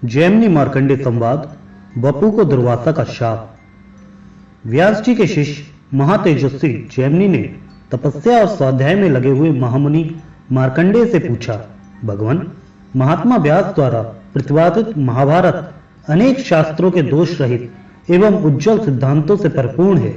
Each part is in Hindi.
जैमिनी मार्कंडे संवाद, बपू को दुर्वासा का शाप। व्यास जी के शिष्य महातेजस्वी जैमिनी ने तपस्या और स्वाध्याय में लगे हुए महामुनि मार्कंडे से पूछा, भगवान, महात्मा व्यास द्वारा प्रतिपादित महाभारत अनेक शास्त्रों के दोष रहित एवं उज्जवल सिद्धांतों से परिपूर्ण है।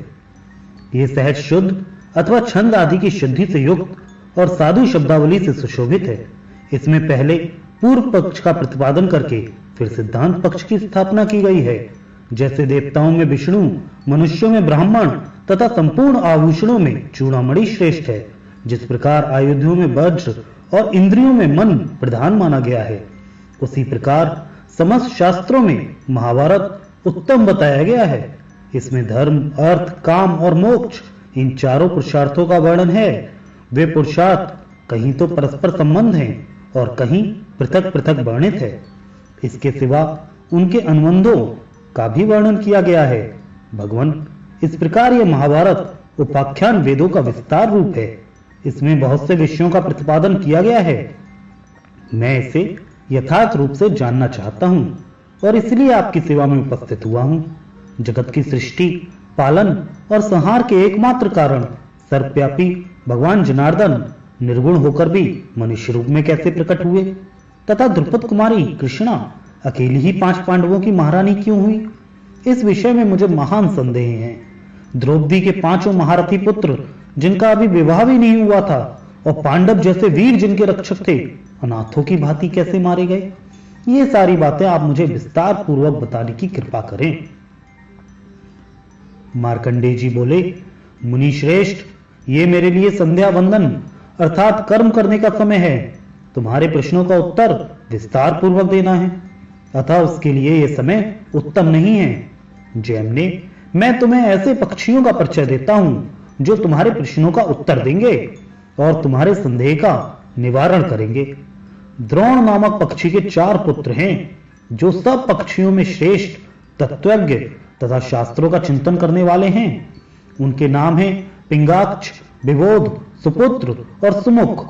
ये सहज शुद्ध अथवा छंद आदि की शुद्धि से युक्त और साधु शब्दावली से सुशोभित है। इसमें पहले पूर्व पक्ष का प्रतिपादन करके फिर सिद्धांत पक्ष की स्थापना की गई है। जैसे देवताओं में विष्णु, मनुष्यों में ब्राह्मण तथा संपूर्ण आभूषणों में चूड़ामणि श्रेष्ठ है, जिस प्रकार आयुधों में वज्र और इंद्रियों में मन प्रधान माना गया है, उसी प्रकार समस्त शास्त्रों में महाभारत उत्तम बताया गया है। इसमें धर्म, अर्थ, काम और मोक्ष इन चारों पुरुषार्थों का वर्णन है। वे पुरुषार्थ कहीं तो परस्पर संबंध हैं और कहीं पृथक पृथक वर्णित है। इसके सिवा उनके अनुबंधों का भी वर्णन किया गया है। भगवान, इस प्रकार यह महाभारत उपाख्यान वेदों का विस्तार रूप है। इसमें बहुत से विषयों का प्रतिपादन किया गया है। मैं इसे यथार्थ रूप से जानना चाहता हूं और इसलिए आपकी सेवा में उपस्थित हुआ हूं। जगत की सृष्टि, पालन और संहार के एकमात्र कारण सर्वव्यापी भगवान जनार्दन निर्गुण होकर भी मनुष्य रूप में कैसे प्रकट हुए तथा द्रुपद कुमारी कृष्णा अकेली ही 5 पांडवों की महारानी क्यों हुई, इस विषय में मुझे महान संदेह है। द्रौपदी के 5 महारथी पुत्र जिनका अभी विवाह भी नहीं हुआ था और पांडव जैसे वीर जिनके रक्षक थे, अनाथों की भांति कैसे मारे गए, ये सारी बातें आप मुझे विस्तार पूर्वक बताने की कृपा करें। मार्कंडेय जी बोले, मुनि श्रेष्ठ, ये मेरे लिए संध्या वंदन अर्थात कर्म करने का समय है। तुम्हारे प्रश्नों का उत्तर विस्तार पूर्वक देना है, अतः उसके लिए यह समय उत्तम नहीं है। जैमिनी, मैं तुम्हें ऐसे पक्षियों का परिचय देता हूं जो तुम्हारे प्रश्नों का उत्तर देंगे और तुम्हारे संदेह का निवारण करेंगे। द्रोण नामक पक्षी के 4 पुत्र हैं जो सब पक्षियों में श्रेष्ठ, तत्वज्ञ तथा शास्त्रों का चिंतन करने वाले हैं। उनके नाम हैं पिंगाक्ष, विबोध, सुपुत्र और सुमुख।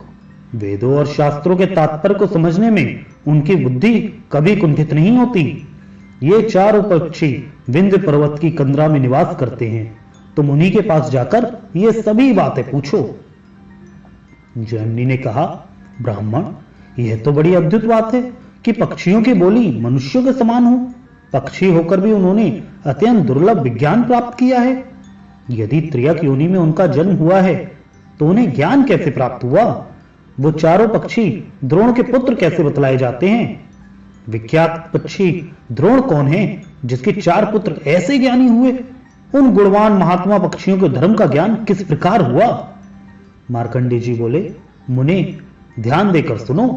वेदों और शास्त्रों के तात्पर्य को समझने में उनकी बुद्धि कभी कुंठित नहीं होती। ये 4 पक्षी विंध्य पर्वत की कंदरा में निवास करते हैं। तुम उन्हीं के पास जाकर ये सभी बातें पूछो। जैमिनी ने कहा, ब्राह्मण, यह तो बड़ी अद्भुत बात है कि पक्षियों की बोली मनुष्यों के समान हो। पक्षी होकर भी उन्होंने अत्यंत दुर्लभ विज्ञान प्राप्त किया है। यदि त्रियक योनि में उनका जन्म हुआ है तो उन्हें ज्ञान कैसे प्राप्त हुआ? वो 4 पक्षी द्रोण के पुत्र कैसे बतलाए जाते हैं? विख्यात पक्षी द्रोण कौन है जिसके 4 पुत्र ऐसे ज्ञानी हुए? उन गुणवान महात्मा पक्षियों के धर्म का ज्ञान किस प्रकार हुआ? मार्कंडेय जी बोले, मुने, ध्यान देकर सुनो।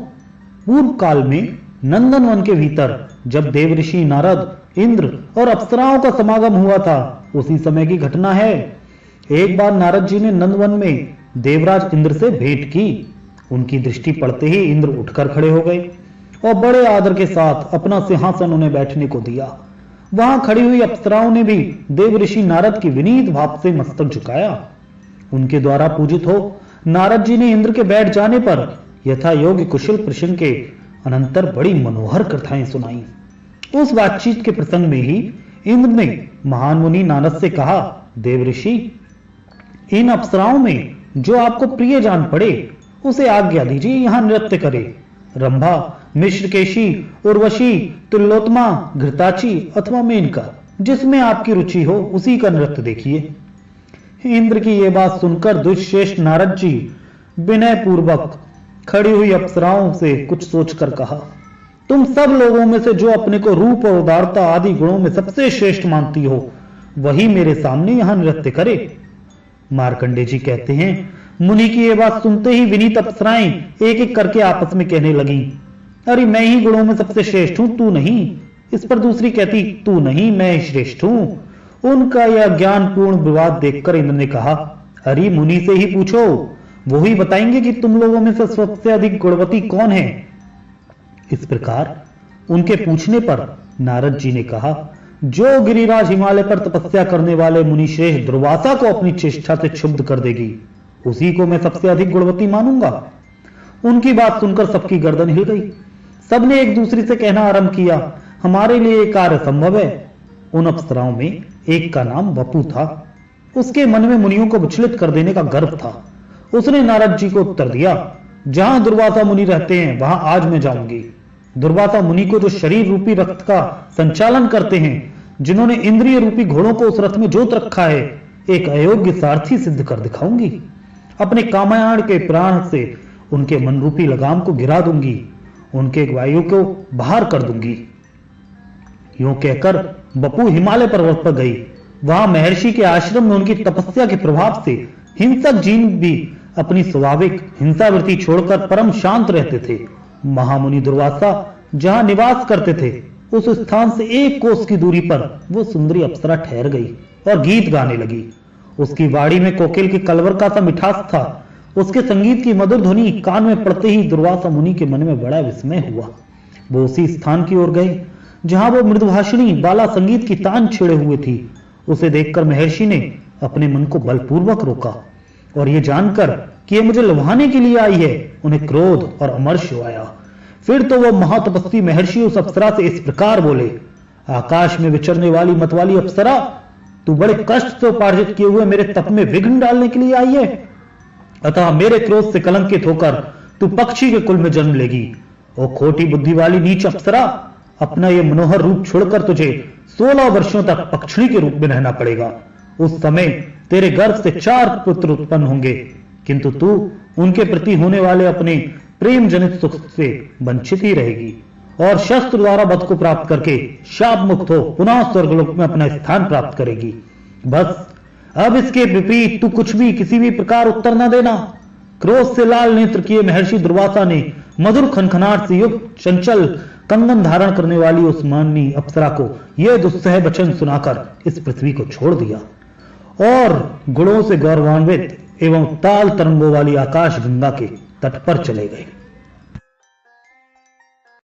पूर्व काल में नंदनवन के भीतर जब देवऋषि नारद, इंद्र और अप्सराओं का समागम हुआ था, उसी समय की घटना है। एक बार नारद जी ने नंदवन में देवराज इंद्र से भेंट की। उनकी दृष्टि पड़ते ही इंद्र उठकर खड़े हो गए और बड़े आदर के साथ अपना सिंहासन उन्हें बैठने को दिया। वहां खड़ी हुई अप्सराओं ने भी देवऋषि नारद की विनीत भाव से मस्तक झुकाया। उनके द्वारा पूजित हो नारद जी ने इंद्र के बैठ जाने पर यथा योग्य कुशल प्रश्न के अनंतर बड़ी मनोहर कथाएं सुनाई। उस बातचीत के प्रसंग में ही इंद्र ने महान मुनि नारद से कहा, देवऋषि, इन अप्सराओं में जो आपको प्रिय जान पड़े उसे आज्ञा दीजिए यहां नृत्य करे। रंभा, मिश्रकेशी, उर्वशी, तिलोत्तमा, घृताची अथवा मेनका, जिसमें आपकी रुचि हो उसी का नृत्य देखिए। इंद्र की यह बात सुनकर दुष्श्रेष्ठ नारद जी विनय पूर्वक खड़ी हुई अप्सराओं से कुछ सोचकर कहा, तुम सब लोगों में से जो अपने को रूप और उदारता आदि गुणों में सबसे श्रेष्ठ मानती हो, वही मेरे सामने यहां नृत्य करे। मार्कंडेय जी कहते हैं, मुनि की यह बात सुनते ही विनीत अप्सराएं एक एक करके आपस में कहने लगी, अरे मैं ही गुणों में सबसे श्रेष्ठ हूं, तू नहीं। इस पर दूसरी कहती, तू नहीं, मैं श्रेष्ठ हूं। उनका यह ज्ञानपूर्ण विवाद देखकर इंद्र ने कहा, अरे मुनि से ही पूछो, वो ही बताएंगे कि तुम लोगों में से सबसे अधिक गुणवती कौन है। इस प्रकार उनके पूछने पर नारद जी ने कहा, जो गिरिराज हिमालय पर तपस्या करने वाले मुनि श्रेष्ठ दुर्वासा को अपनी चेष्टा से क्षुब्ध कर देगी, उसी को मैं सबसे अधिक गुणवती मानूंगा। उनकी बात सुनकर सबकी गर्दन हिल गई। सबने एक दूसरे से कहना आरंभ किया, हमारे लिए ये कार्य संभव है। उन अप्सराओं में एक का नाम वपु था। उसके मन में मुनियों को विचलित कर देने का गर्व था। उसने नारद जी को उत्तर दिया, जहां दुर्वासा मुनि रहते हैं वहां आज मैं जाऊंगी। दुर्वासा मुनि को जो शरीर रूपी रथ का संचालन करते हैं, जिन्होंने इंद्रिय रूपी घोड़ों को उस रथ में जोत रखा है, एक अयोग्य सारथी सिद्ध कर दिखाऊंगी। अपने कामायण के प्राण से उनके मन रूपी लगाम को गिरा दूंगी, उनके वायु को बाहर कर दूंगी। यूं कहकर वपु हिमालय पर्वत पर गई। वहां महर्षि के आश्रम में उनकी तपस्या के प्रभाव से हिंसक जीव भी अपनी स्वाभाविक हिंसावृत्ति छोड़कर परम शांत रहते थे। महामुनि दुर्वासा जहां निवास करते थे, उस स्थान से 1 कोस की दूरी पर वो सुंदरी अप्सरा ठहर गई और गीत गाने लगी। उसकी वाणी में कोकिल के कलवर का सा मिठास था। उसके संगीत की मधुर ध्वनि कान में पड़ते ही दुर्वासा मुनि के मन में बड़ा विस्मय हुआ। वो उसी स्थान की ओर गए जहां वो मृदुभाषिणी बाला संगीत की तान छेड़े हुए थी। उसे देखकर महर्षि ने अपने मन को बलपूर्वक रोका और ये जानकर कि ये मुझे लुभाने के लिए आई है, उन्हें क्रोध और अमर्ष आया। फिर तो वो महातपस्वी महर्षि उस अप्सरा से इस प्रकार बोले, आकाश में विचरने वाली मतवाली अप्सरा, तू बड़े कष्ट से उपार्जित किए हुए मेरे तप में विघ्न डालने के लिए आई है। अतः मेरे क्रोध से कलंकित होकर तू पक्षी के कुल में जन्म लेगी। ओ खोटी बुद्धि वाली नीच अप्सरा, अपना ये मनोहर रूप छोड़कर तुझे 16 वर्षों तक पक्षिणी के रूप में रहना पड़ेगा। उस समय तेरे गर्भ से 4 पुत्र उत्पन्न होंगे, किंतु तू उनके प्रति होने वाले अपने प्रेम जनित सुख से वंचित ही रहेगी और शस्त्र द्वारा वध को प्राप्त करके शाप मुक्त हो पुनः स्वर्गलोक में अपना स्थान प्राप्त करेगी। बस अब इसके विपरीत तू कुछ भी किसी भी प्रकार उत्तर न देना। क्रोध से लाल नेत्र किए महर्षि दुर्वासा ने मधुर खनखनाट से युक्त चंचल कंगन धारण करने वाली उस माननी अप्सरा को यह दुस्सह वचन सुनाकर इस पृथ्वी को छोड़ दिया और गुणों से गौरवान्वित एवं ताल तरंगों वाली आकाश गंगा के तट पर चले गए।